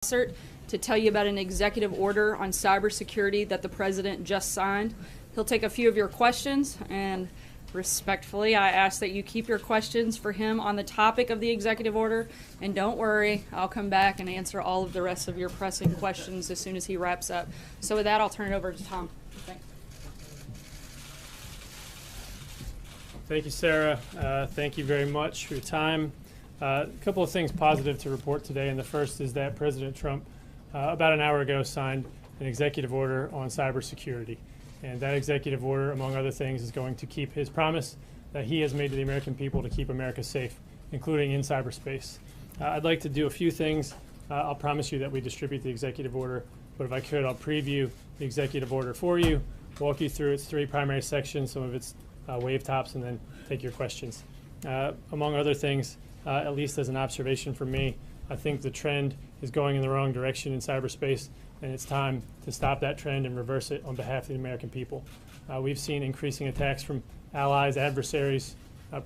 To tell you about an executive order on cybersecurity that the president just signed. He'll take a few of your questions, and respectfully, I ask that you keep your questions for him on the topic of the executive order. And don't worry, I'll come back and answer all of the rest of your pressing questions as soon as he wraps up. So with that, I'll turn it over to Tom. Thanks. Thank you, Sarah. Thank you very much for your time. A couple of things positive to report today, and the first is that President Trump about an hour ago signed an executive order on cybersecurity. And that executive order, among other things, is going to keep his promise that he has made to the American people to keep America safe, including in cyberspace. I'd like to do a few things. I'll promise you that we distribute the executive order, but if I could, I'll preview the executive order for you, walk you through its three primary sections, some of its wave tops, and then take your questions. Among other things, at least as an observation from me, I think the trend is going in the wrong direction in cyberspace, and it's time to stop that trend and reverse it on behalf of the American people. We've seen increasing attacks from allies, adversaries,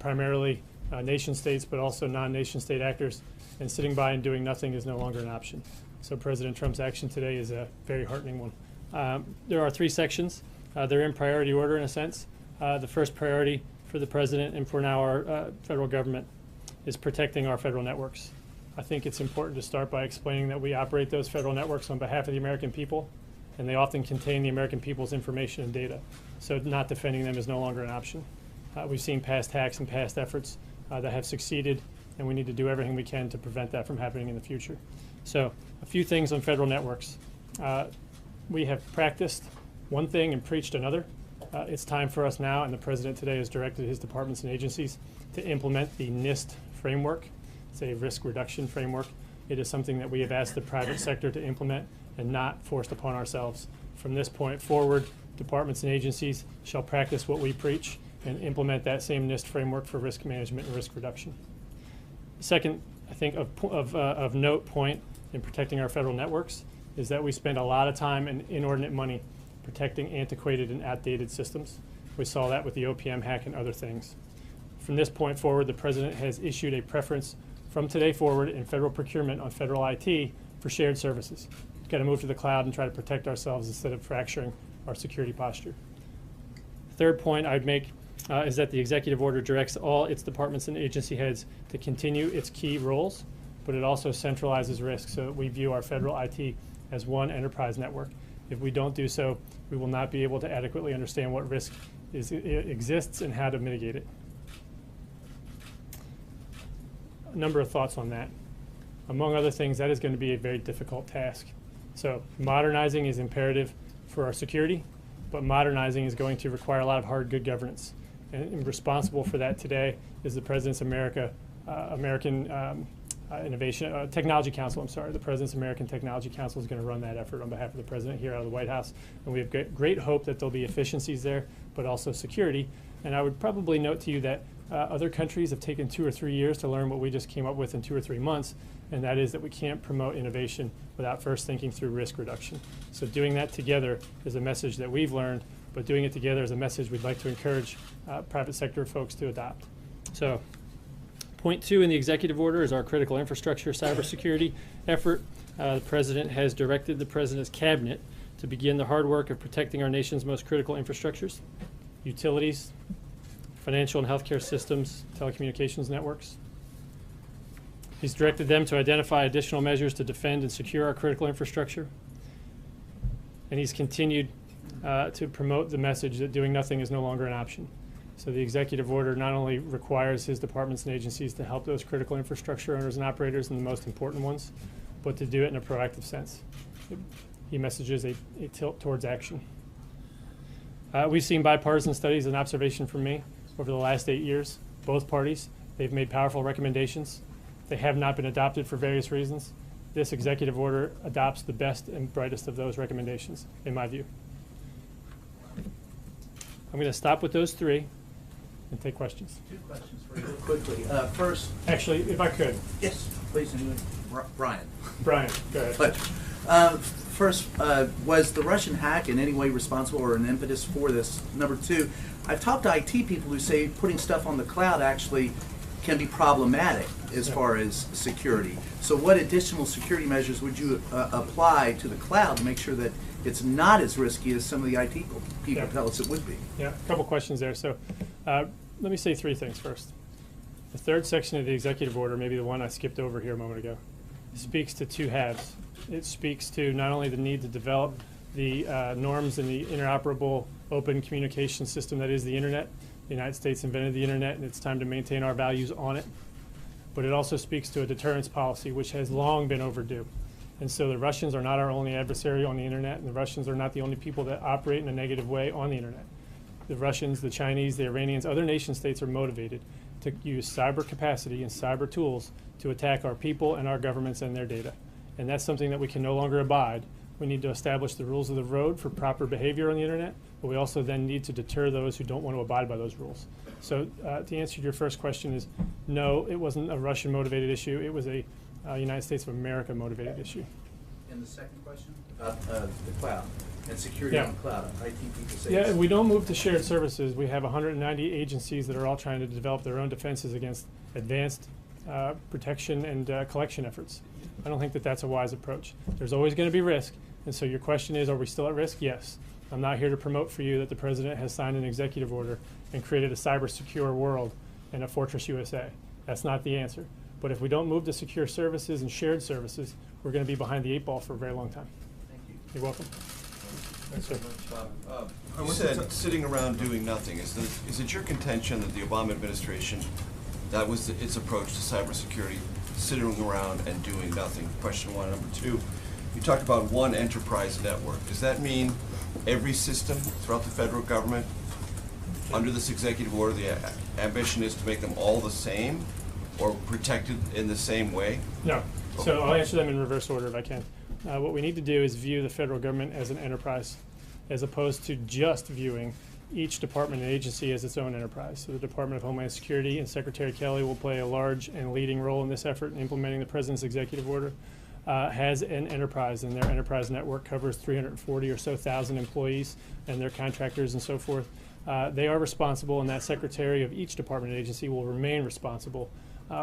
primarily nation states, but also non-nation state actors, and sitting by and doing nothing is no longer an option. So President Trump's action today is a very heartening one. There are three sections. They're in priority order in a sense. The first priority for the president and for now our federal government is protecting our federal networks. I think it's important to start by explaining that we operate those federal networks on behalf of the American people, and they often contain the American people's information and data. So not defending them is no longer an option. We've seen past hacks and past efforts that have succeeded, and we need to do everything we can to prevent that from happening in the future. So a few things on federal networks. We have practiced one thing and preached another. It's time for us now, and the president today has directed his departments and agencies to implement the NIST framework. It's a risk reduction framework. It is something that we have asked the private sector to implement and not forced upon ourselves. From this point forward, departments and agencies shall practice what we preach and implement that same NIST framework for risk management and risk reduction. Second, I think of note point in protecting our federal networks is that we spend a lot of time and inordinate money protecting antiquated and outdated systems. We saw that with the OPM hack and other things. From this point forward, the president has issued a preference from today forward in federal procurement on federal IT for shared services. We've got to move to the cloud and try to protect ourselves instead of fracturing our security posture. Third point I'd make is that the executive order directs all its departments and agency heads to continue its key roles, but it also centralizes risk so that we view our federal IT as one enterprise network. If we don't do so, we will not be able to adequately understand what risk exists and how to mitigate it. A number of thoughts on that. Among other things, that is going to be a very difficult task. So modernizing is imperative for our security, but modernizing is going to require a lot of hard, good governance. And responsible for that today is the President's Technology Council. The President's American Technology Council is going to run that effort on behalf of the President here out of the White House. And we have great hope that there'll be efficiencies there, but also security. And I would probably note to you that other countries have taken 2 or 3 years to learn what we just came up with in 2 or 3 months, and that is that we can't promote innovation without first thinking through risk reduction. So doing that together is a message that we've learned, but doing it together is a message we'd like to encourage private sector folks to adopt. So point 2 in the executive order is our critical infrastructure cybersecurity effort. The President has directed the President's cabinet to begin the hard work of protecting our nation's most critical infrastructures, utilities, financial and healthcare systems, telecommunications networks. He's directed them to identify additional measures to defend and secure our critical infrastructure. And he's continued to promote the message that doing nothing is no longer an option. So the executive order not only requires his departments and agencies to help those critical infrastructure owners and operators and the most important ones, but to do it in a proactive sense. He messages a tilt towards action. We've seen bipartisan studies, an observation from me, over the last 8 years. Both parties, they've made powerful recommendations. They have not been adopted for various reasons. This executive order adopts the best and brightest of those recommendations, in my view. I'm going to stop with those three and take questions. 2 questions for you real quickly. First, actually, if I could. Yes, please. Brian. Brian, go ahead. First, was the Russian hack in any way responsible or an impetus for this? Number 2, I've talked to IT people who say putting stuff on the cloud actually can be problematic. as far as security. So what additional security measures would you apply to the cloud to make sure that it's not as risky as some of the IT people tell us it would be? Yeah, a couple questions there. So let me say three things first. The third section of the executive order, maybe the one I skipped over here a moment ago, speaks to two halves. It speaks to not only the need to develop the norms in the interoperable open communication system that is the internet. The United States invented the internet, and it's time to maintain our values on it. But it also speaks to a deterrence policy, which has long been overdue. And so the Russians are not our only adversary on the internet, and the Russians are not the only people that operate in a negative way on the internet. The Russians, the Chinese, the Iranians, other nation states are motivated to use cyber capacity and cyber tools to attack our people and our governments and their data. And that's something that we can no longer abide. We need to establish the rules of the road for proper behavior on the internet, but we also then need to deter those who don't want to abide by those rules. So to answer your first question is, no, it wasn't a Russian motivated issue. It was a United States of America motivated issue. And the second question about the cloud and security on the cloud. IT people say if we don't move to shared services, we have 190 agencies that are all trying to develop their own defenses against advanced protection and collection efforts. I don't think that that's a wise approach. There's always going to be risk. And so your question is, are we still at risk? Yes. I'm not here to promote for you that the president has signed an executive order and created a cyber secure world and a Fortress USA. That's not the answer. But if we don't move to secure services and shared services, we're going to be behind the 8 ball for a very long time. Thank you. You're welcome. Thanks so much. You said sitting around doing nothing. Is it your contention that the Obama administration, that was its approach to cybersecurity, sitting around and doing nothing? Question one. Number two, you talked about one enterprise network. Does that mean every system throughout the federal government, under this executive order, the ambition is to make them all the same or protected in the same way? No. So I'll answer them in reverse order if I can. What we need to do is view the federal government as an enterprise, as opposed to just viewing each department and agency as its own enterprise. So the Department of Homeland Security and Secretary Kelly will play a large and leading role in this effort in implementing the President's executive order. Has an enterprise, and their enterprise network covers 340 or so thousand employees and their contractors and so forth. They are responsible, and that secretary of each department and agency will remain responsible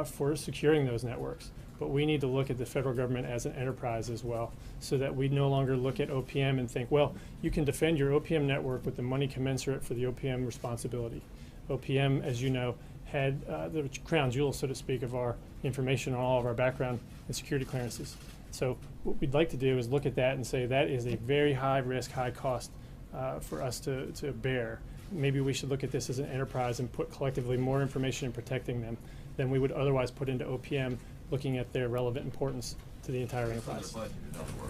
for securing those networks. But we need to look at the federal government as an enterprise as well, so that we no longer look at OPM and think, well, you can defend your OPM network with the money commensurate for the OPM responsibility. OPM, as you know, had the crown jewel, so to speak, of our information on all of our background and security clearances. So what we'd like to do is look at that and say that is a very high risk, high cost for us to bear. Maybe we should look at this as an enterprise and put collectively more information in protecting them than we would otherwise put into OPM, looking at their relevant importance to the entire enterprise.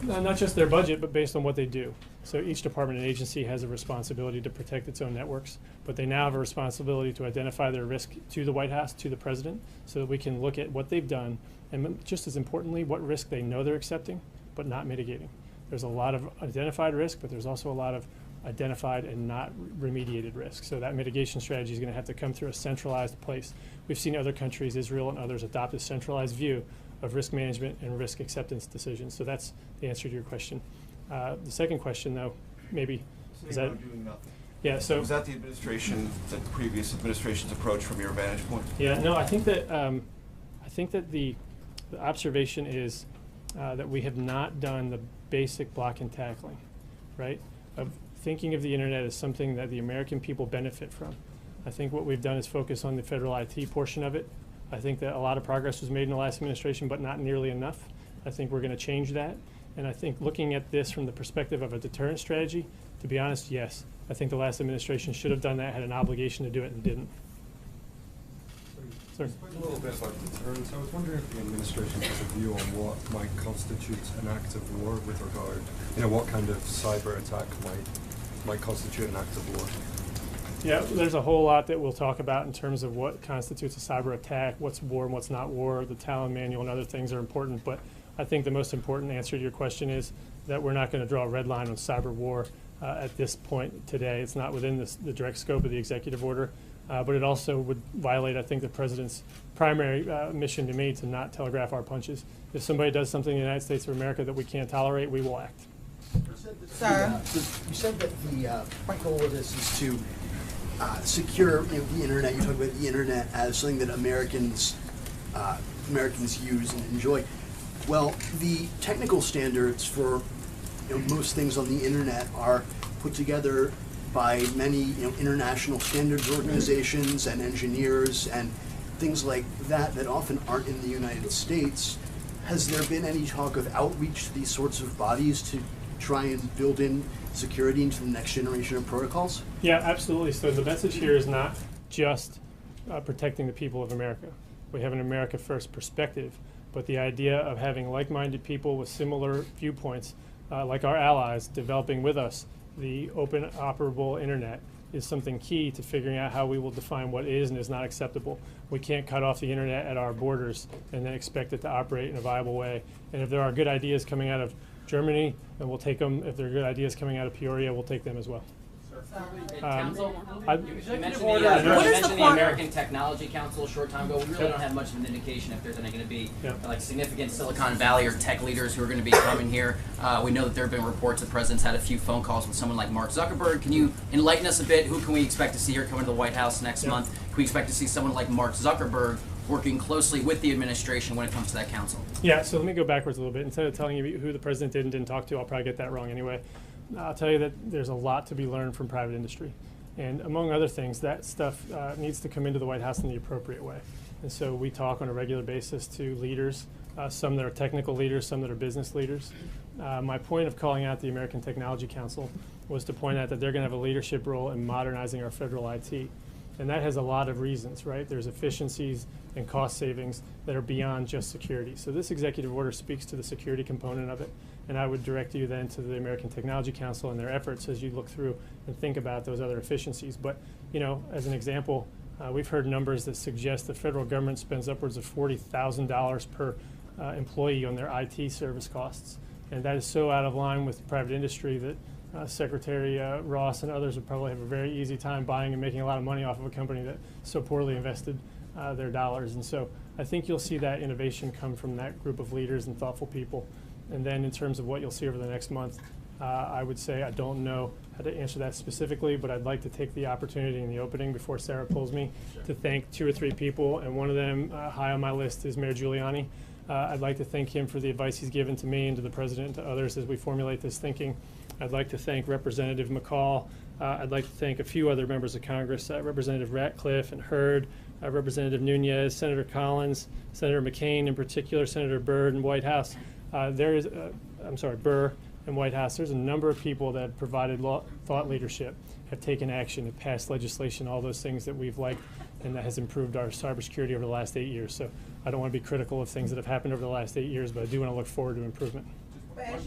Not just their budget, but based on what they do. So each department and agency has a responsibility to protect its own networks, but they now have a responsibility to identify their risk to the White House, to the president, so that we can look at what they've done, and just as importantly, what risk they know they're accepting, but not mitigating. There's a lot of identified risk, but there's also a lot of identified and not remediated risk. So that mitigation strategy is going to have to come through a centralized place. We've seen other countries, Israel and others, adopt a centralized view of risk management and risk acceptance decisions. So that's the answer to your question. The second question, though, maybe is that doing nothing. Yeah. So was that the previous administration's approach from your vantage point? Yeah. No, I think that the observation is that we have not done the basic block and tackling, right? Of thinking of the internet as something that the American people benefit from. I think what we've done is focus on the federal IT portion of it. I think that a lot of progress was made in the last administration, but not nearly enough. I think we're going to change that. And I think looking at this from the perspective of a deterrent strategy, to be honest, yes. I think the last administration should have done that, had an obligation to do it, and didn't. A little bit about deterrence. I was wondering if the administration has a view on what might constitute an act of war with regard, what kind of cyber attack might constitute an act of war. Yeah, there's a whole lot that we'll talk about in terms of what constitutes a cyber attack, what's war and what's not war. The Talon Manual and other things are important, but I think the most important answer to your question is that we're not going to draw a red line on cyber war at this point today. It's not within the direct scope of the executive order. But it also would violate, I think, the president's primary mission to me to not telegraph our punches. If somebody does something in the United States of America that we can't tolerate, we will act. Sir? You said that the point goal of this is to secure the internet. You talk about the internet as something that Americans Americans use and enjoy. Well, the technical standards for most things on the internet are put together by many international standards organizations and engineers and things like that that often aren't in the United States. Has there been any talk of outreach to these sorts of bodies to try and build in security into the next generation of protocols? Yeah, absolutely. So the message here is not just protecting the people of America. We have an America First perspective, but the idea of having like-minded people with similar viewpoints, like our allies, developing with us the open, operable internet is something key to figuring out how we will define what is and is not acceptable. We can't cut off the internet at our borders and then expect it to operate in a viable way. And if there are good ideas coming out of Germany, then we'll take them. If there are good ideas coming out of Peoria, we'll take them as well. Council, you mentioned What is the American Technology Council a short time ago. We really don't have much of an indication if there's any going to be like significant Silicon Valley or tech leaders who are going to be coming here. We know that there have been reports the president's had a few phone calls with someone like Mark Zuckerberg. Can you enlighten us a bit? Who can we expect to see here coming to the White House next month? Can we expect to see someone like Mark Zuckerberg working closely with the administration when it comes to that council? Yeah, so let me go backwards a little bit. Instead of telling you who the president did and didn't talk to, I'll probably get that wrong anyway. I'll tell you that there's a lot to be learned from private industry. And among other things, that stuff needs to come into the White House in the appropriate way. And so we talk on a regular basis to leaders, some that are technical leaders, some that are business leaders. My point of calling out the American Technology Council was to point out that they're going to have a leadership role in modernizing our federal IT. And that has a lot of reasons, right? There's efficiencies and cost savings that are beyond just security. So this executive order speaks to the security component of it. And I would direct you then to the American Technology Council and their efforts as you look through and think about those other efficiencies. But, as an example, we've heard numbers that suggest the federal government spends upwards of $40,000 per employee on their IT service costs. And that is so out of line with private industry that Secretary Ross and others would probably have a very easy time buying and making a lot of money off of a company that so poorly invested their dollars. And so I think you'll see that innovation come from that group of leaders and thoughtful people. And then in terms of what you'll see over the next month, I would say I don't know how to answer that specifically, but I'd like to take the opportunity in the opening before Sarah pulls me to thank 2 or 3 people, and one of them high on my list is Mayor Giuliani. I'd like to thank him for the advice he's given to me and to the president and to others as we formulate this thinking. I'd like to thank Representative McCall. I'd like to thank a few other members of Congress, Representative Ratcliffe and Hurd, Representative Nunez, Senator Collins, Senator McCain in particular, Senator Byrd and White House. Burr and White House. There's a number of people that have provided thought leadership, have taken action, have passed legislation, all those things that we've liked, and that has improved our cybersecurity over the last 8 years. So I don't want to be critical of things that have happened over the last 8 years, but I do want to look forward to improvement. As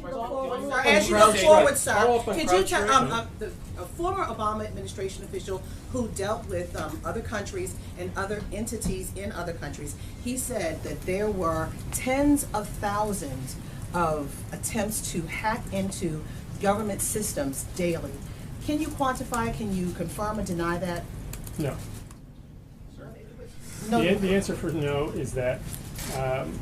you go forward, sir, could you tell a former Obama administration official who dealt with other countries and other entities in other countries, he said that there were tens of thousands of attempts to hack into government systems daily. Can you quantify, can you confirm or deny that? No. No. The answer for no is that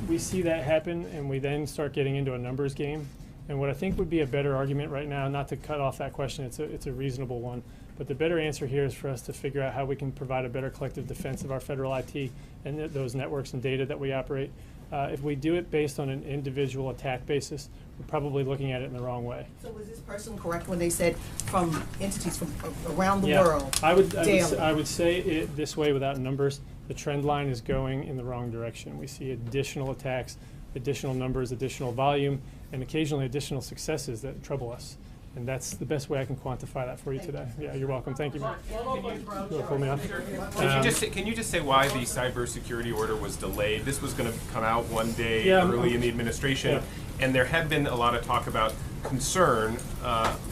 we see that happen, and we then start getting into a numbers game. And what I think would be a better argument right now, not to cut off that question, it's a reasonable one, but the better answer here is for us to figure out how we can provide a better collective defense of our federal IT and those networks and data that we operate. If we do it based on an individual attack basis, we're probably looking at it in the wrong way. So was this person correct when they said from entities from around the Yeah. world? I would say it this way without numbers. The trend line is going in the wrong direction. We see additional attacks, additional numbers, additional volume, and occasionally additional successes that trouble us. And that's the best way I can quantify that for you today. Yeah, you're welcome. Thank you, Mark. Pull me off. Can you just say why the cybersecurity order was delayed? This was going to come out one day early in the administration, and there had been a lot of talk about concern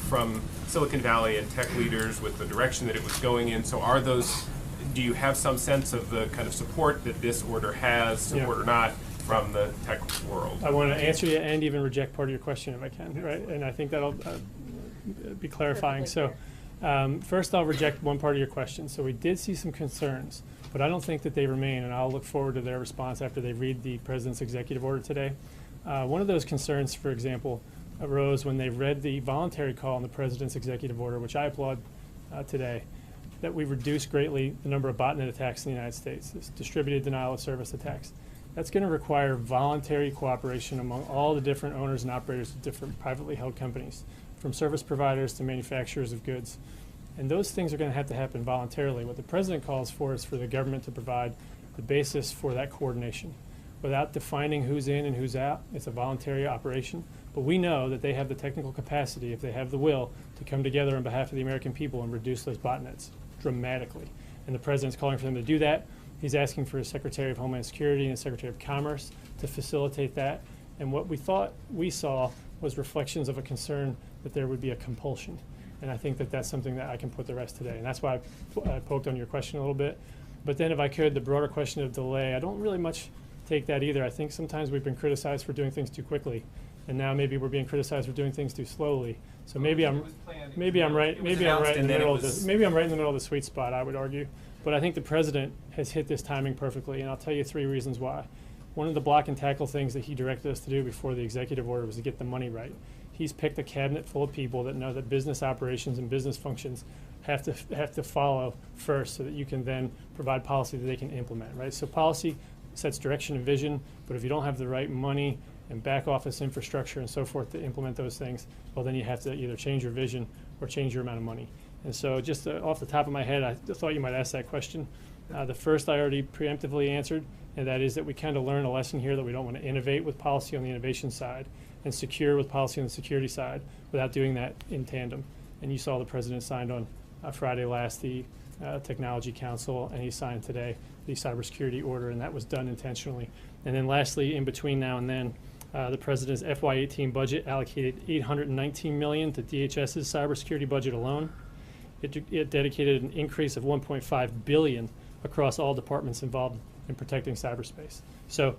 from Silicon Valley and tech leaders with the direction that it was going in. So do you have some sense of the kind of support that this order has, support or not, from the tech world? I want to answer you and even reject part of your question if I can, right? And I think that'll be clarifying. So first I'll reject one part of your question. So we did see some concerns, but I don't think that they remain, and I'll look forward to their response after they read the president's executive order today. One of those concerns, for example, arose when they read the voluntary call in the president's executive order, which I applaud today, that we reduced greatly the number of botnet attacks in the United States, this distributed denial of service attacks. That's going to require voluntary cooperation among all the different owners and operators of different privately held companies, from service providers to manufacturers of goods. And those things are going to have to happen voluntarily. What the president calls for is for the government to provide the basis for that coordination. Without defining who's in and who's out, it's a voluntary operation. But we know that they have the technical capacity, if they have the will, to come together on behalf of the American people and reduce those botnets dramatically. And the president's calling for them to do that. He's asking for a Secretary of Homeland Security and a Secretary of Commerce to facilitate that. And what we thought we saw was reflections of a concern that there would be a compulsion. And I think that that's something that I can put to rest today. And that's why I poked on your question a little bit. But then if I could, the broader question of delay, I don't really much take that either. I think sometimes we've been criticized for doing things too quickly. And now maybe we're being criticized for doing things too slowly. So maybe I'm right in the middle of the sweet spot, I would argue. But I think the president has hit this timing perfectly, and I'll tell you 3 reasons why. One of the block and tackle things that he directed us to do before the executive order was to get the money right. He's picked a cabinet full of people that know that business operations and business functions have to follow first, so that you can then provide policy that they can implement, right? So policy sets direction and vision, but if you don't have the right money and back office infrastructure and so forth to implement those things, well, then you have to either change your vision or change your amount of money. And so just off the top of my head, I thought you might ask that question. The first I already preemptively answered, and that is that we kind of learned a lesson here that we don't want to innovate with policy on the innovation side and secure with policy on the security side without doing that in tandem. And you saw the president signed on Friday last the Technology Council, and he signed today the cybersecurity order, and that was done intentionally. And then lastly, in between now and then, the president's FY18 budget allocated $819 million to DHS's cybersecurity budget alone. It dedicated an increase of $1.5 billion across all departments involved in protecting cyberspace. So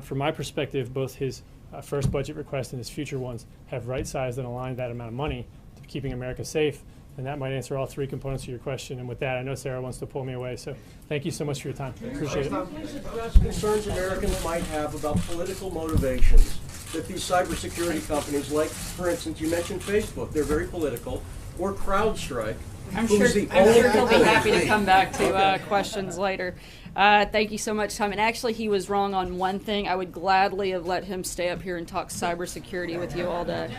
from my perspective, both his first budget request and his future ones have right-sized and aligned that amount of money to keeping America safe. And that might answer all 3 components of your question. And with that, I know Sarah wants to pull me away. So thank you so much for your time. Appreciate it. Please address concerns Americans might have about political motivations that these cybersecurity companies, like, for instance, you mentioned Facebook, they're very political, or CrowdStrike. I'm sure he'll be happy to come back to questions later. Thank you so much, Tom. And actually, he was wrong on one thing. I would gladly have let him stay up here and talk cybersecurity with you all day.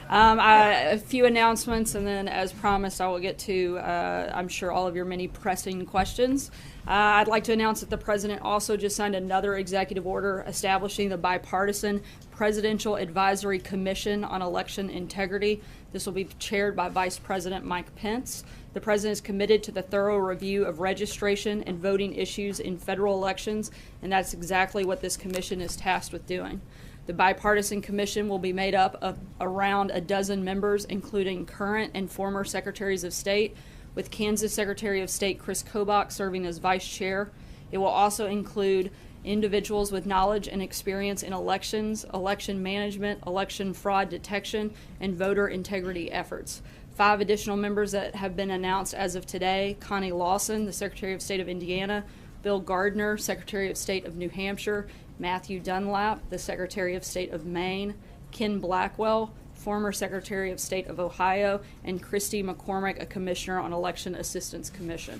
A few announcements, and then, as promised, I will get to, I'm sure, all of your many pressing questions. I'd like to announce that the President also just signed another executive order establishing the bipartisan Presidential Advisory Commission on Election Integrity. This will be chaired by Vice President Mike Pence. The President is committed to the thorough review of registration and voting issues in federal elections, and that's exactly what this commission is tasked with doing. The bipartisan commission will be made up of around a dozen members, including current and former secretaries of state, with Kansas Secretary of State Chris Kobach serving as vice chair. It will also include individuals with knowledge and experience in elections, election management, election fraud detection, and voter integrity efforts. 5 additional members that have been announced as of today: Connie Lawson, the Secretary of State of Indiana; Bill Gardner, Secretary of State of New Hampshire; Matthew Dunlap, the Secretary of State of Maine; Ken Blackwell, former Secretary of State of Ohio; and Christy McCormick, a Commissioner on Election Assistance Commission.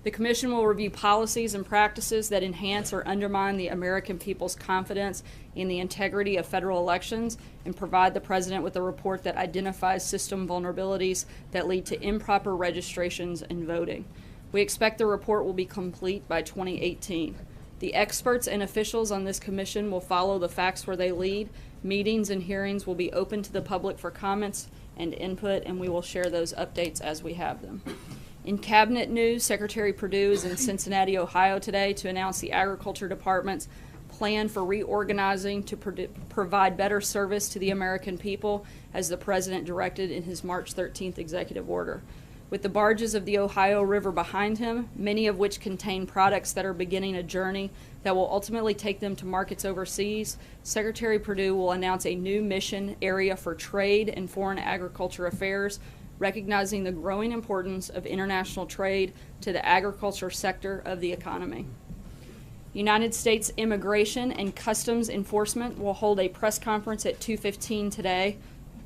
The Commission will review policies and practices that enhance or undermine the American people's confidence in the integrity of federal elections and provide the President with a report that identifies system vulnerabilities that lead to improper registrations and voting. We expect the report will be complete by 2018. The experts and officials on this commission will follow the facts where they lead. Meetings and hearings will be open to the public for comments and input, and we will share those updates as we have them. In cabinet news, Secretary Perdue is in Cincinnati, Ohio today to announce the Agriculture Department's plan for reorganizing to provide better service to the American people, as the President directed in his March 13th executive order. With the barges of the Ohio River behind him, many of which contain products that are beginning a journey that will ultimately take them to markets overseas, Secretary Perdue will announce a new mission area for trade and foreign agriculture affairs, recognizing the growing importance of international trade to the agriculture sector of the economy. United States Immigration and Customs Enforcement will hold a press conference at 2:15 today,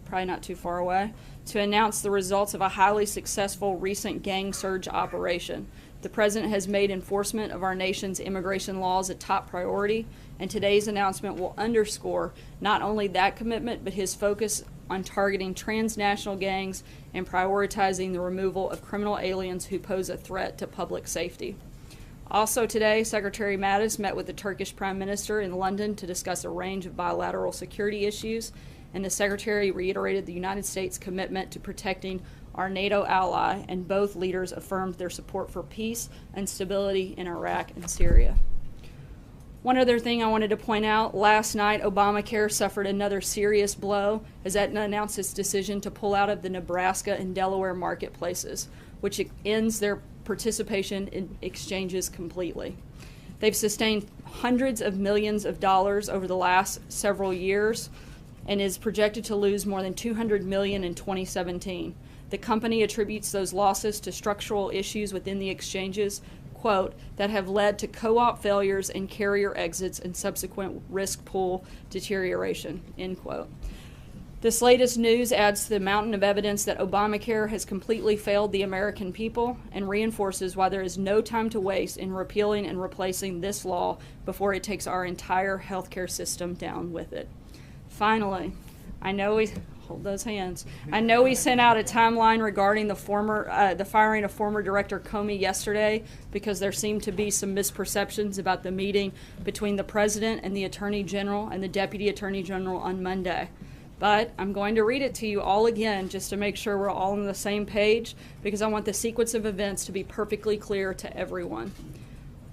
probably not too far away, to announce the results of a highly successful recent gang surge operation. The President has made enforcement of our nation's immigration laws a top priority, and today's announcement will underscore not only that commitment, but his focus on targeting transnational gangs and prioritizing the removal of criminal aliens who pose a threat to public safety. Also today, Secretary Mattis met with the Turkish Prime Minister in London to discuss a range of bilateral security issues, and the Secretary reiterated the United States' commitment to protecting our NATO ally, and both leaders affirmed their support for peace and stability in Iraq and Syria. One other thing I wanted to point out, last night Obamacare suffered another serious blow as Aetna announced its decision to pull out of the Nebraska and Delaware marketplaces, which ends their participation in exchanges completely. They've sustained hundreds of millions of dollars over the last several years and is projected to lose more than $200 million in 2017. The company attributes those losses to structural issues within the exchanges, quote, that have led to co-op failures and carrier exits and subsequent risk pool deterioration, end quote. This latest news adds to the mountain of evidence that Obamacare has completely failed the American people and reinforces why there is no time to waste in repealing and replacing this law before it takes our entire healthcare system down with it. Finally, I know we hold those hands. I know we sent out a timeline regarding the firing of former Director Comey yesterday because there seemed to be some misperceptions about the meeting between the President and the Attorney General and the Deputy Attorney General on Monday. But I'm going to read it to you all again just to make sure we're all on the same page because I want the sequence of events to be perfectly clear to everyone.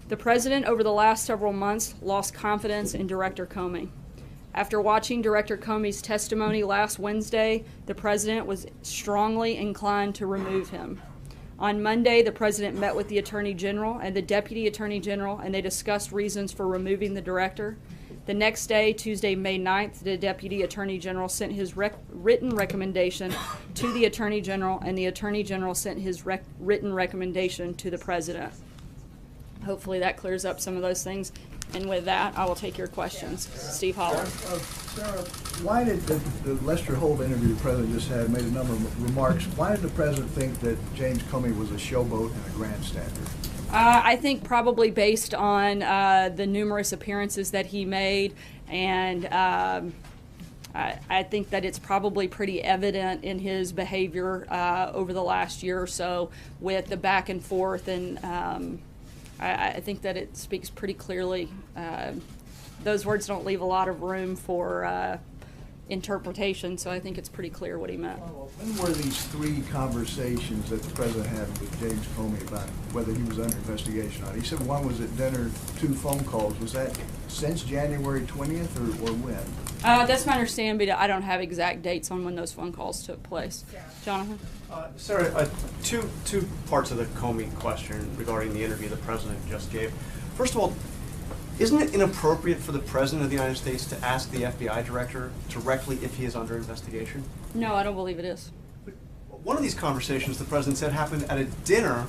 The President over the last several months lost confidence in Director Comey. After watching Director Comey's testimony last Wednesday, the President was strongly inclined to remove him. On Monday, the President met with the Attorney General and the Deputy Attorney General, and they discussed reasons for removing the Director. The next day, Tuesday, May 9th, the Deputy Attorney General sent his written recommendation to the Attorney General, and the Attorney General sent his written recommendation to the President. Hopefully that clears up some of those things. And with that, I will take your questions. Steve Holler. Sarah, why did the Lester Holt interview the President just had made a number of remarks? Why did the President think that James Comey was a showboat and a grandstander? I think probably based on the numerous appearances that he made, and I think that it's probably pretty evident in his behavior over the last year or so with the back and forth, and I think that it speaks pretty clearly. Those words don't leave a lot of room for interpretation, so I think it's pretty clear what he meant. When were these three conversations that the President had with James Comey about whether he was under investigation or not? He said one was at dinner, 2 phone calls. Was that since January 20th or when? That's my understanding, but I don't have exact dates on when those phone calls took place. Jonathan? Sarah, two parts of the Comey question regarding the interview the President just gave. First of all, isn't it inappropriate for the President of the United States to ask the FBI Director directly if he is under investigation? No, I don't believe it is. One of these conversations, the President said, happened at a dinner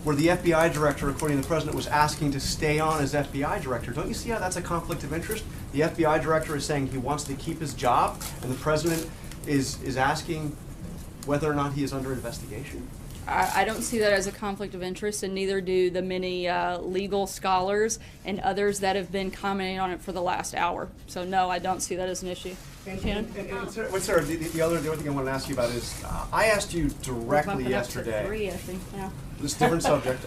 where the FBI Director, according to the President, was asking to stay on as FBI Director. Don't you see how that's a conflict of interest? The FBI Director is saying he wants to keep his job, and the President is asking whether or not he is under investigation? I don't see that as a conflict of interest, and neither do the many legal scholars and others that have been commenting on it for the last hour. So no, I don't see that as an issue. And Sarah, the other thing I want to ask you about is, I asked you directly yesterday. 3, I think, yeah. This different subject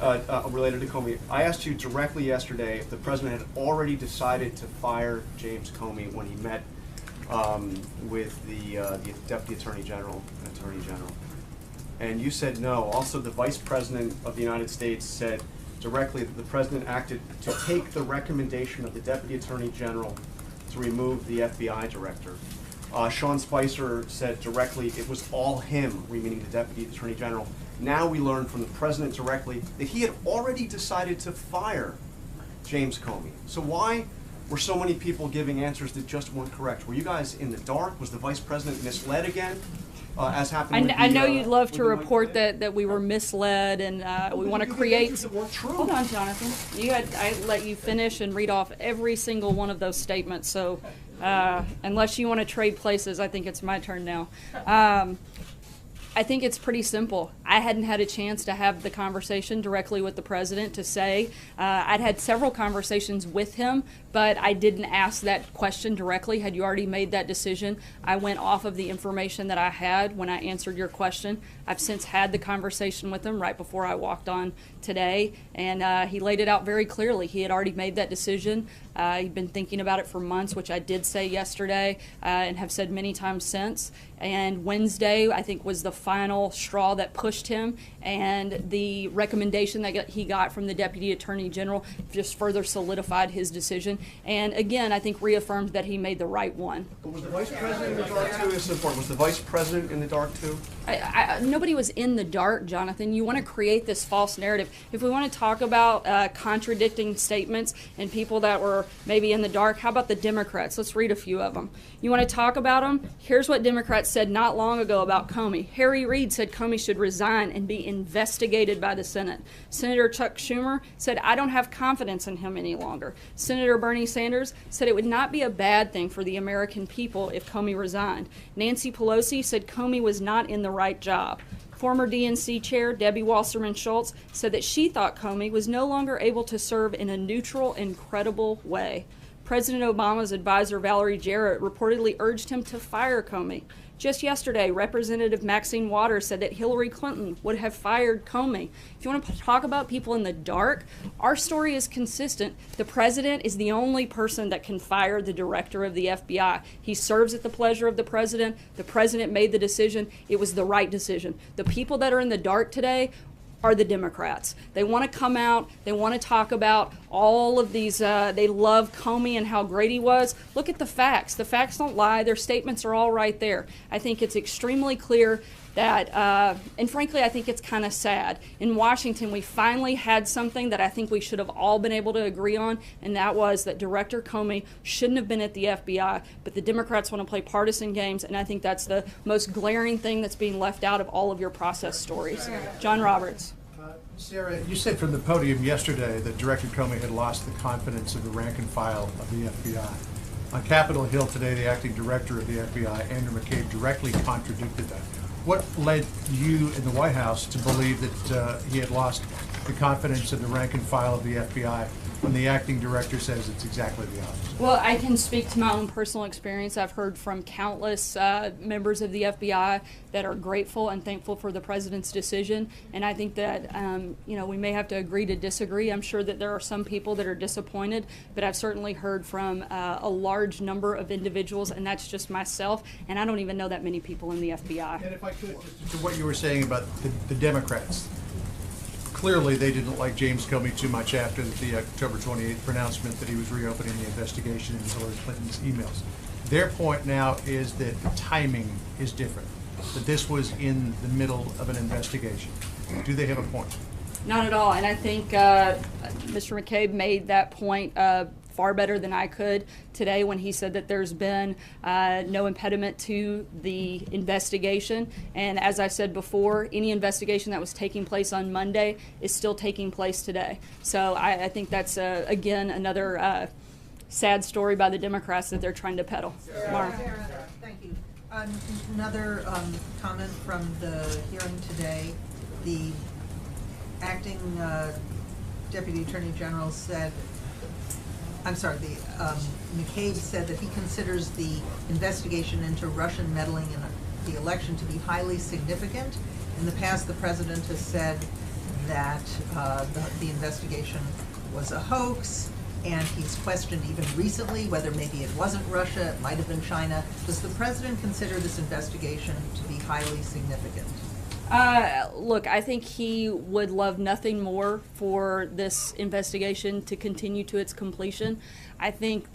related to Comey. I asked you directly yesterday if the President had already decided to fire James Comey when he met with the Deputy Attorney General and Attorney General. And you said no. Also, the Vice President of the United States said directly that the President acted to take the recommendation of the Deputy Attorney General to remove the FBI Director. Sean Spicer said directly it was all him, meaning the Deputy Attorney General. Now we learn from the President directly that he had already decided to fire James Comey. So why were so many people giving answers that just weren't correct? Were you guys in the dark? Was the Vice President misled again? As happened I know you'd love to report that we were misled, and we want to create. Hold on, Jonathan. I let you finish and read off every single one of those statements. So, unless you want to trade places, I think it's my turn now. I think it's pretty simple. I hadn't had a chance to have the conversation directly with the president to say. I'd had several conversations with him, but I didn't ask that question directly. Had you already made that decision? I went off of the information that I had when I answered your question. I've since had the conversation with him right before I walked on today, and he laid it out very clearly. He had already made that decision. He'd been thinking about it for months, which I did say yesterday and have said many times since. And Wednesday, I think, was the final straw that pushed him, and the recommendation that he got from the Deputy Attorney General just further solidified his decision. And again, I think reaffirmed that he made the right one. Was the Vice President in the dark too? This is important. Was the Vice President in the dark too? Nobody was in the dark, Jonathan. You want to create this false narrative. If we want to talk about contradicting statements and people that were maybe in the dark, how about the Democrats? Let's read a few of them. You want to talk about them? Here's what Democrats said not long ago about Comey. Harry Reid said Comey should resign and be investigated by the Senate. Senator Chuck Schumer said, I don't have confidence in him any longer. Senator Bernie Sanders said it would not be a bad thing for the American people if Comey resigned. Nancy Pelosi said Comey was not in the right job. Former DNC chair Debbie Wasserman Schultz said that she thought Comey was no longer able to serve in a neutral and credible way. President Obama's advisor Valerie Jarrett reportedly urged him to fire Comey. Just yesterday, Representative Maxine Waters said that Hillary Clinton would have fired Comey. If you want to talk about people in the dark, our story is consistent. The president is the only person that can fire the director of the FBI. He serves at the pleasure of the president. The president made the decision. It was the right decision. The people that are in the dark today are the Democrats. They want to come out, they want to talk about all of these, they love Comey and how great he was. Look at the facts. The facts don't lie. Their statements are all right there. I think it's extremely clear that, and frankly, I think it's kind of sad. In Washington, we finally had something that I think we should have all been able to agree on, and that was that Director Comey shouldn't have been at the FBI, but the Democrats want to play partisan games, and I think that's the most glaring thing that's being left out of all of your process stories. John Roberts. Sarah, you said from the podium yesterday that Director Comey had lost the confidence of the rank and file of the FBI. On Capitol Hill today, the acting director of the FBI, Andrew McCabe, directly contradicted that. What led you in the White House to believe that he had lost the confidence of the rank and file of the FBI when the acting director says it's exactly the opposite? Well, I can speak to my own personal experience. I've heard from countless members of the FBI that are grateful and thankful for the president's decision, and I think that we may have to agree to disagree. I'm sure that there are some people that are disappointed, but I've certainly heard from a large number of individuals, and that's just myself, and I don't even know that many people in the FBI. And if I could, just to what you were saying about the Democrats. Clearly, they didn't like James Comey too much after the October 28th pronouncement that he was reopening the investigation into Hillary Clinton's emails. Their point now is that the timing is different, that this was in the middle of an investigation. Do they have a point? Not at all, and I think Mr. McCabe made that point far better than I could today when he said that there's been no impediment to the investigation. And as I said before, any investigation that was taking place on Monday is still taking place today. So I think that's, again, another sad story by the Democrats that they're trying to peddle. Mara. Thank you. Another comment from the hearing today. The acting Deputy Attorney General said, McCabe said that he considers the investigation into Russian meddling in the election to be highly significant. In the past, the president has said that the investigation was a hoax, and he's questioned even recently whether maybe it wasn't Russia, it might have been China. Does the president consider this investigation to be highly significant? Look, I think he would love nothing more for this investigation to continue to its completion. I think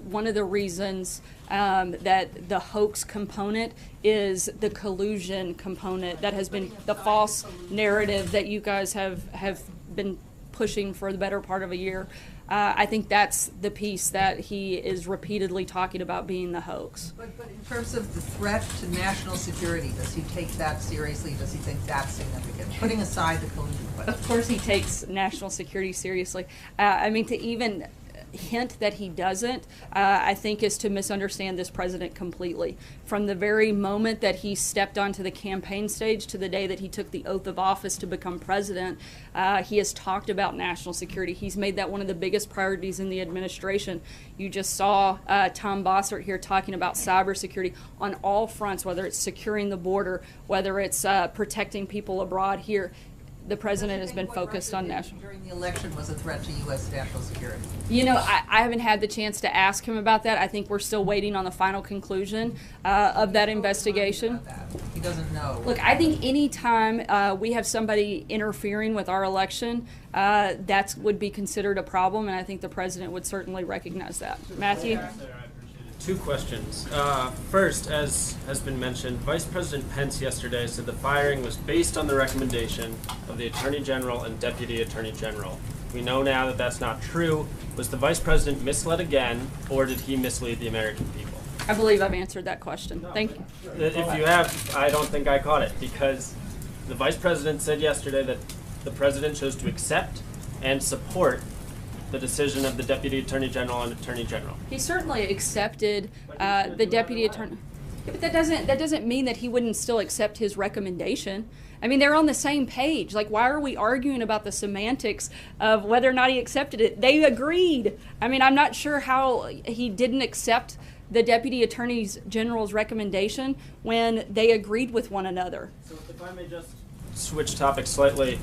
one of the reasons that the hoax component is the collusion component that has been the false narrative that you guys have been pushing for the better part of a year. I think that's the piece that he is repeatedly talking about being the hoax. But in terms of the threat to national security, does he take that seriously? Does he think that's significant? Putting aside the collusion question. Of course he takes national security seriously. I mean, to even hint that he doesn't, I think is to misunderstand this president completely. From the very moment that he stepped onto the campaign stage to the day that he took the oath of office to become president, he has talked about national security. He's made that one of the biggest priorities in the administration. You just saw Tom Bossert here talking about cybersecurity on all fronts, whether it's securing the border, whether it's protecting people abroad here. The president has been focused on national. During the election was a threat to U.S. national security. You know, I haven't had the chance to ask him about that. I think we're still waiting on the final conclusion of that investigation. He doesn't know. Look, I think any time we have somebody interfering with our election, that would be considered a problem, and I think the president would certainly recognize that. Matthew? Two questions. First, as has been mentioned, Vice President Pence yesterday said the firing was based on the recommendation of the Attorney General and Deputy Attorney General. We know now that that's not true. Was the Vice President misled again, or did he mislead the American people? I believe I've answered that question. Thank you. If you have, I don't think I caught it, because the Vice President said yesterday that the President chose to accept and support the decision of the Deputy Attorney General and Attorney General. He certainly accepted the Deputy Attorney. Yeah, but that doesn't mean that he wouldn't still accept his recommendation. I mean, they're on the same page. Like, why are we arguing about the semantics of whether or not he accepted it? They agreed. I mean, I'm not sure how he didn't accept the Deputy Attorney General's recommendation when they agreed with one another. So if I may just switch topics slightly.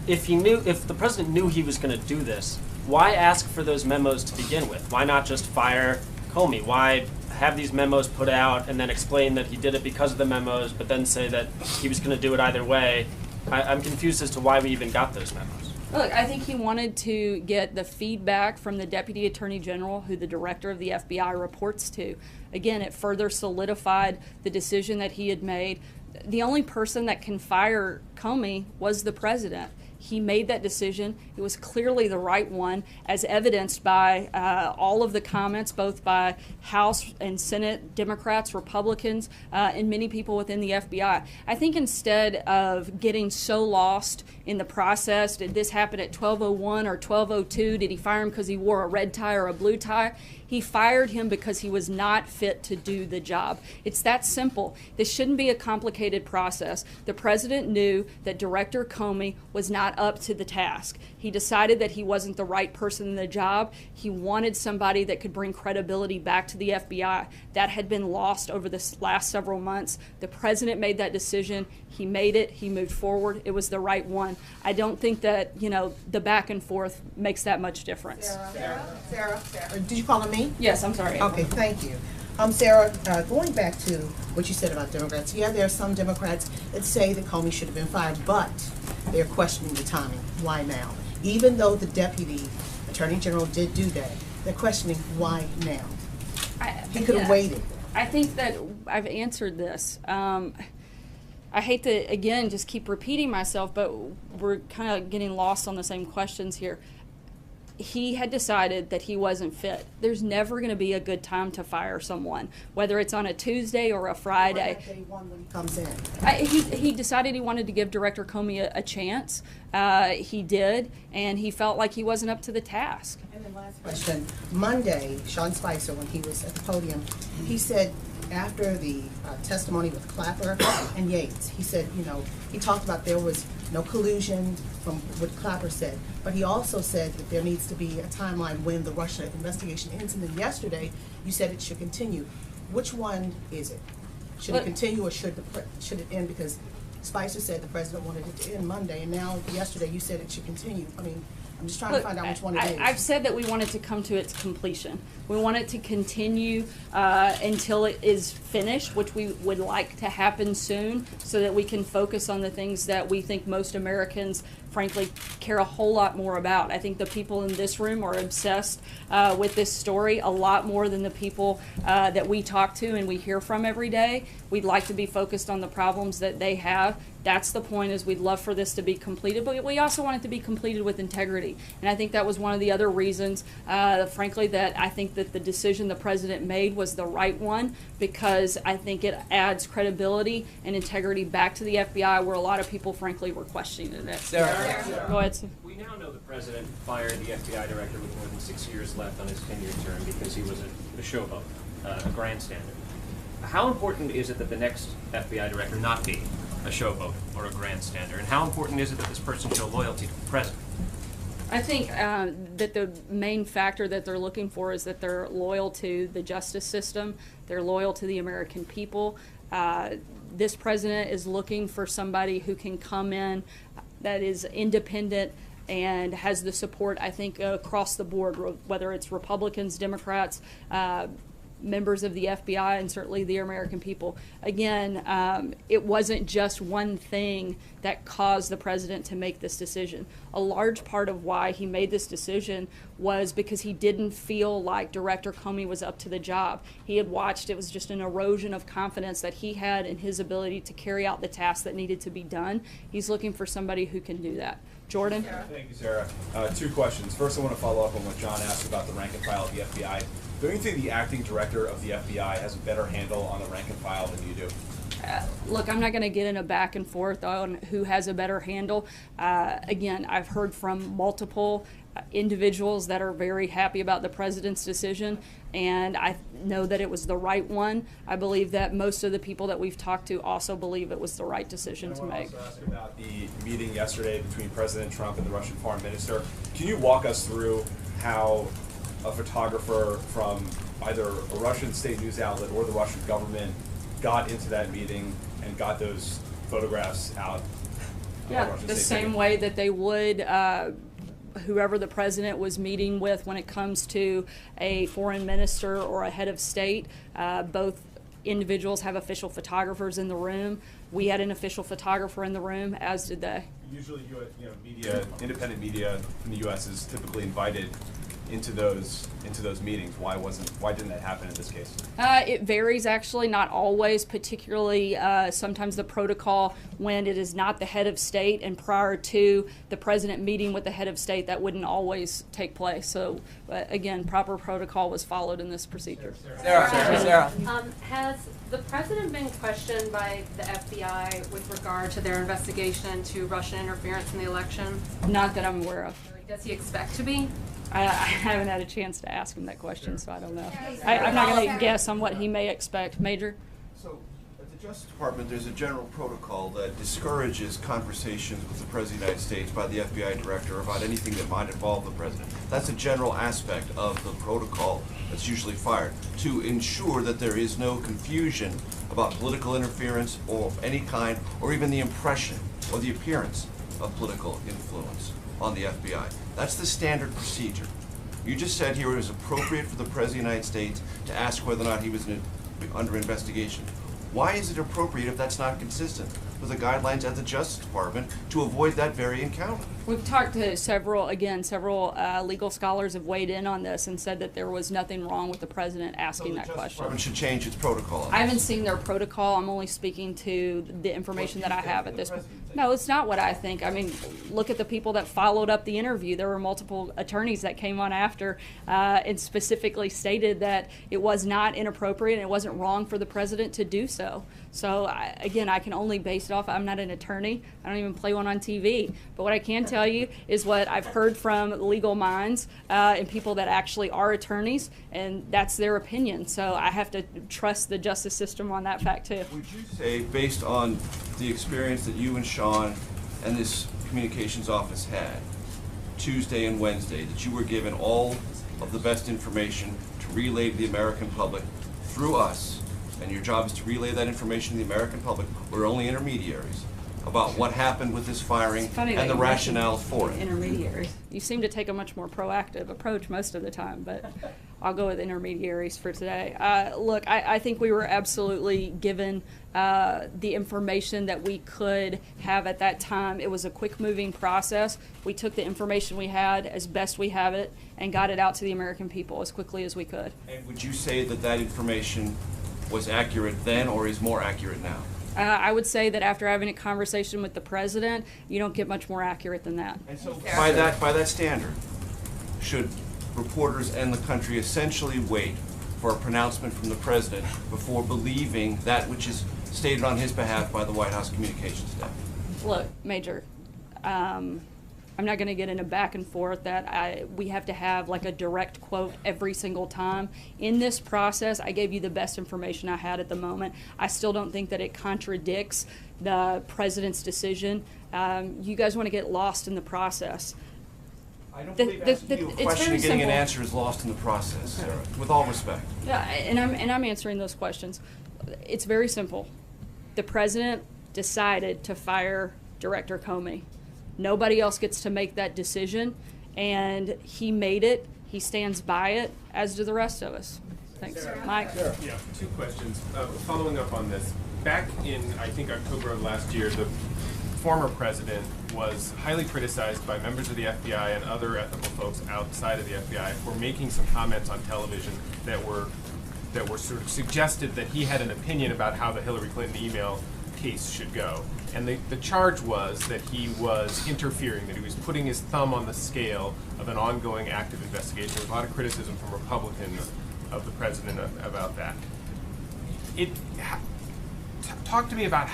If the president knew he was going to do this, why ask for those memos to begin with? Why not just fire Comey? Why have these memos put out and then explain that he did it because of the memos, but then say that he was going to do it either way? I'm confused as to why we even got those memos. Look, I think he wanted to get the feedback from the Deputy Attorney General, who the director of the FBI reports to. Again, it further solidified the decision that he had made. The only person that can fire Comey was the president. He made that decision. It was clearly the right one, as evidenced by all of the comments, both by House and Senate Democrats, Republicans, and many people within the FBI. I think instead of getting so lost in the process, did this happen at 12:01 or 12:02? Did he fire him because he wore a red tie or a blue tie? He fired him because he was not fit to do the job. It's that simple. This shouldn't be a complicated process. The president knew that Director Comey was not up to the task. He decided that he wasn't the right person in the job. He wanted somebody that could bring credibility back to the FBI. That had been lost over the last several months. The president made that decision. He made it. He moved forward. It was the right one. I don't think that, you know, the back and forth makes that much difference. Sarah, did you call on me? Yes, I'm sorry. Okay, thank you. Sarah, going back to what you said about Democrats, yeah, there are some Democrats that say that Comey should have been fired, but they're questioning the timing. Why now? Even though the Deputy Attorney General did do that, they're questioning why now. He could have waited. I think that I've answered this. I hate to, again, just keep repeating myself, but we're kind of getting lost on the same questions here. He had decided that he wasn't fit. There's never going to be a good time to fire someone, whether it's on a Tuesday or a Friday. Day one when he comes in. He decided he wanted to give Director Comey a chance. He did, and he felt like he wasn't up to the task. And then last question. Monday, Sean Spicer, when he was at the podium, he said, after the testimony with Clapper and Yates, he said, you know, he talked about there was no collusion from what Clapper said, but he also said that there needs to be a timeline when the Russia investigation ends. And then yesterday, you said it should continue. Which one is it? Should it continue or should it end? Because Spicer said the president wanted it to end Monday, and now yesterday you said it should continue. I mean, I'm just trying to find out which one it is. I've said that we want it to come to its completion. We want it to continue until it is finished, which we would like to happen soon, so that we can focus on the things that we think most Americans, frankly, care a whole lot more about. I think the people in this room are obsessed with this story a lot more than the people that we talk to and we hear from every day. We'd like to be focused on the problems that they have. That's the point, is we'd love for this to be completed, but we also want it to be completed with integrity. And I think that was one of the other reasons, frankly, that I think that the decision the president made was the right one, because I think it adds credibility and integrity back to the FBI, where a lot of people, frankly, were questioning it. Sarah. Go ahead, Sue. We now know the president fired the FBI director with more than 6 years left on his tenure term because he was a showboat, a grandstander. How important is it that the next FBI director not be a showboat or a grandstander? And how important is it that this person show loyalty to the president? I think that the main factor that they're looking for is that they're loyal to the justice system, they're loyal to the American people. This president is looking for somebody who can come in that is independent and has the support, I think, across the board, whether it's Republicans, Democrats, members of the FBI, and certainly the American people. Again, it wasn't just one thing that caused the president to make this decision. A large part of why he made this decision was because he didn't feel like Director Comey was up to the job. He had watched, it was just an erosion of confidence that he had in his ability to carry out the tasks that needed to be done. He's looking for somebody who can do that. Jordan? Thank you, Sarah. Two questions. First, I want to follow up on what John asked about the rank and file of the FBI. Don't you think the acting director of the FBI has a better handle on the rank and file than you do? Look, I'm not going to get in a back and forth on who has a better handle. Again, I've heard from multiple individuals that are very happy about the president's decision, and I know that it was the right one. I believe that most of the people that we've talked to also believe it was the right decision to make. I want to also ask about the meeting yesterday between President Trump and the Russian foreign minister. Can you walk us through how a photographer from either a Russian state news outlet or the Russian government got into that meeting and got those photographs out? Yeah, the same way that they would whoever the president was meeting with when it comes to a foreign minister or a head of state. Both individuals have official photographers in the room. We had an official photographer in the room, as did they. Usually, media, independent media in the U.S. is typically invited into those meetings. Why didn't that happen in this case? It varies, actually, not always, particularly sometimes the protocol when it is not the head of state and prior to the president meeting with the head of state, that wouldn't always take place. So again, proper protocol was followed in this procedure. Sarah. Has the president been questioned by the FBI with regard to their investigation into Russian interference in the election? Not that I'm aware of. Does he expect to be? I haven't had a chance to ask him that question, so I don't know. I'm not going to guess on what he may expect. Major? So, at the Justice Department, there's a general protocol that discourages conversations with the President of the United States by the FBI director about anything that might involve the President. That's a general aspect of the protocol that's usually fired, to ensure that there is no confusion about political interference of any kind, or even the impression or the appearance of political influence on the FBI. That's the standard procedure. You just said here it was appropriate for the President of the United States to ask whether or not he was under investigation. Why is it appropriate if that's not consistent with the guidelines at the Justice Department to avoid that very encounter? We've talked to several legal scholars have weighed in on this and said that there was nothing wrong with the president asking that question. The Justice Department should change its protocol. I haven't seen their protocol. I'm only speaking to the information that I have at this point. No, it's not what I think. I mean, look at the people that followed up the interview. There were multiple attorneys that came on after and specifically stated that it was not inappropriate and it wasn't wrong for the president to do so. So, again, I can only base it off. I'm not an attorney. I don't even play one on TV. But what I can tell you is what I've heard from legal minds and people that actually are attorneys, and that's their opinion. So I have to trust the justice system on that fact, too. Would you say, based on the experience that you and Sean and this communications office had Tuesday and Wednesday, that you were given all of the best information to relay to the American public through us, and your job is to relay that information to the American public, we're only intermediaries, about what happened with this firing and the rationale for it? Intermediaries. You seem to take a much more proactive approach most of the time, but I'll go with intermediaries for today. Look, I think we were absolutely given the information that we could have at that time. It was a quick-moving process. We took the information we had as best we have it and got it out to the American people as quickly as we could. And would you say that that information was accurate then or is more accurate now? I would say that after having a conversation with the president, you don't get much more accurate than that. And so by that standard, should reporters and the country essentially wait for a pronouncement from the president before believing that which is stated on his behalf by the White House communications staff? Look, Major, I'm not going to get into back and forth that we have to have like a direct quote every single time. In this process, I gave you the best information I had at the moment. I still don't think that it contradicts the president's decision. You guys want to get lost in the process. I don't believe asking you a question and getting an answer is lost in the process, Sarah, with all respect. Yeah, and I'm answering those questions. It's very simple. The president decided to fire Director Comey. Nobody else gets to make that decision, and he made it. He stands by it, as do the rest of us. Thanks. Sarah. Mike? Yeah, 2 questions. Following up on this, back in, I think, October of last year, the former president was highly criticized by members of the FBI and other ethical folks outside of the FBI for making some comments on television that were sort of suggested that he had an opinion about how the Hillary Clinton email case should go. And the charge was that he was interfering, that he was putting his thumb on the scale of an ongoing active investigation. There was a lot of criticism from Republicans of the president about that. Talk to me about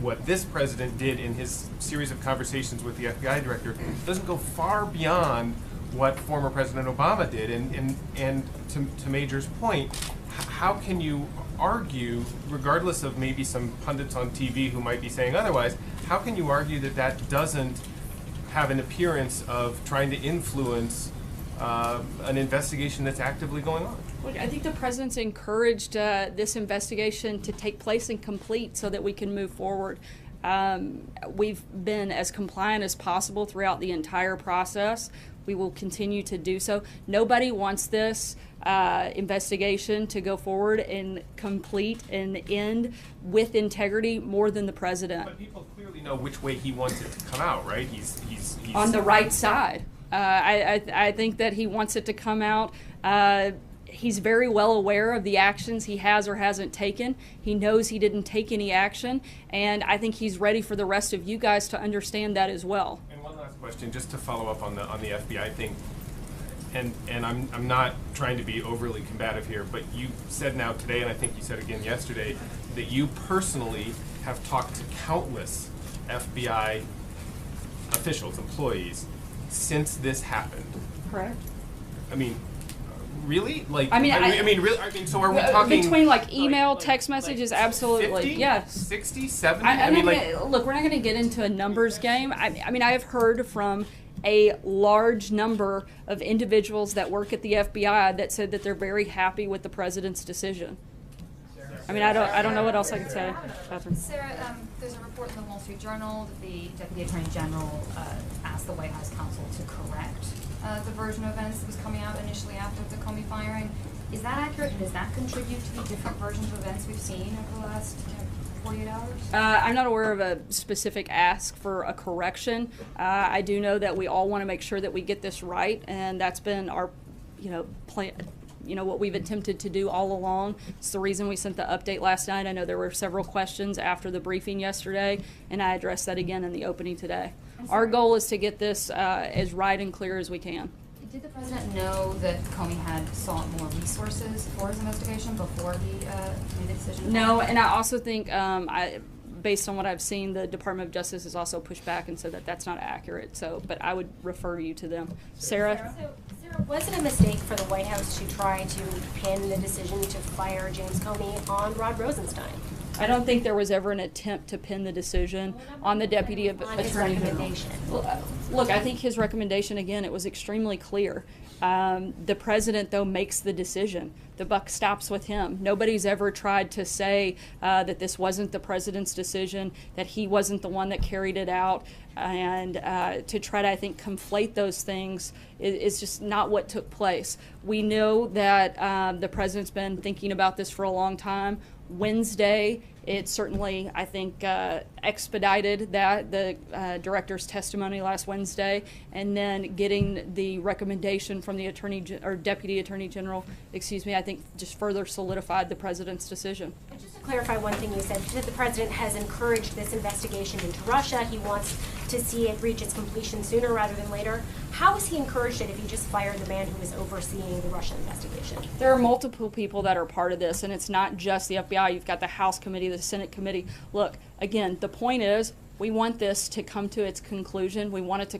what this president did in his series of conversations with the FBI director doesn't go far beyond what former President Obama did. And to Major's point, how can you argue, regardless of maybe some pundits on TV who might be saying otherwise, how can you argue that that doesn't have an appearance of trying to influence an investigation that's actively going on? Look, I think the president's encouraged this investigation to take place and complete so that we can move forward. We've been as compliant as possible throughout the entire process. We will continue to do so. Nobody wants this investigation to go forward and complete and end with integrity more than the president. But people clearly know which way he wants it to come out, right? He's on the right side. I think that he wants it to come out. He's very well aware of the actions he has or hasn't taken. He knows he didn't take any action, and I think he's ready for the rest of you guys to understand that as well. And one last question, just to follow up on the FBI thing, and I'm not trying to be overly combative here, but you said now today, and I think you said again yesterday, that you personally have talked to countless FBI officials, employees, since this happened. Correct. I mean, really? Like, really? So are we talking between like email, text messages? Absolutely, 50, yes. 60, 70? Look, we're not going to get into a numbers game. I mean, I have heard from a large number of individuals that work at the FBI that said that they're very happy with the president's decision. I mean, I don't know what else I can say. Catherine. Sarah, there's a report in the Wall Street Journal that the Deputy Attorney General asked the White House counsel to correct the version of events that was coming out initially after the Comey firing. Is that accurate, and does that contribute to the different versions of events we've seen over the last 48 hours? I'm not aware of a specific ask for a correction. I do know that we all want to make sure that we get this right, and that's been our, plan. What we've attempted to do all along. It's the reason we sent the update last night. I know there were several questions after the briefing yesterday, and I addressed that again in the opening today. Our goal is to get this as right and clear as we can. Did the president know that Comey had sought more resources for his investigation before he made the decision? No, and I also think, based on what I've seen, the Department of Justice has also pushed back and said that that's not accurate. So, but I would refer you to them. Sarah? Sarah, was it a mistake for the White House to try to pin the decision to fire James Comey on Rod Rosenstein? I don't think there was ever an attempt to pin the decision on the Deputy Attorney General. Look, I think his recommendation, again, it was extremely clear. The president, though, makes the decision. The buck stops with him. Nobody's ever tried to say that this wasn't the president's decision, that he wasn't the one that carried it out, and to try to, I think, conflate those things is just not what took place. We know that the president's been thinking about this for a long time. Wednesday, it certainly, I think, expedited the director's testimony last Wednesday, and then getting the recommendation from the Deputy Attorney General, I think just further solidified the president's decision. And just to clarify one thing you said, that the president has encouraged this investigation into Russia. He wants to see it reach its completion sooner rather than later. How has he encouraged it if he just fired the man who was overseeing the Russian investigation? There are multiple people that are part of this, and it's not just the FBI. You've got the House committee, the Senate committee. Look, again, the point is We want this to come to its conclusion. We want it to